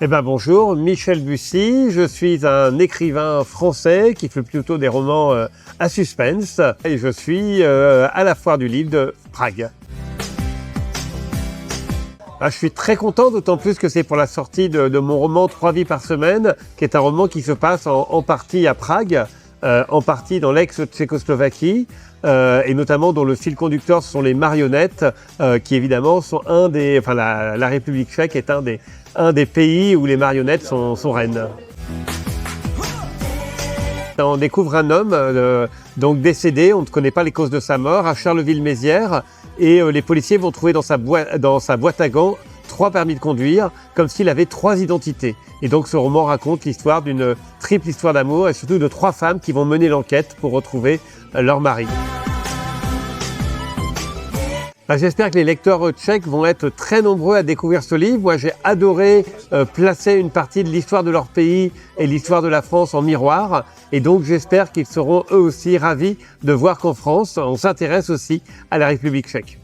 Eh ben bonjour, Michel Bussy, je suis un écrivain français qui fait plutôt des romans à suspense et je suis à la Foire du Livre de Prague. Je suis très content, d'autant plus que c'est pour la sortie de mon roman 3 vies par semaine, qui est un roman qui se passe en partie à Prague, en partie dans l'ex-Tchécoslovaquie, et notamment dont le fil conducteur sont les marionnettes, qui évidemment sont la République tchèque est un des pays où les marionnettes sont reines. On découvre un homme donc décédé, on ne connaît pas les causes de sa mort, à Charleville-Mézières, et les policiers vont trouver dans sa boîte à gants 3 permis de conduire, comme s'il avait 3 identités. Et donc ce roman raconte l'histoire d'une triple histoire d'amour et surtout de 3 femmes qui vont mener l'enquête pour retrouver leur mari. J'espère que les lecteurs tchèques vont être très nombreux à découvrir ce livre. Moi, j'ai adoré placer une partie de l'histoire de leur pays et l'histoire de la France en miroir. Et donc, j'espère qu'ils seront eux aussi ravis de voir qu'en France, on s'intéresse aussi à la République tchèque.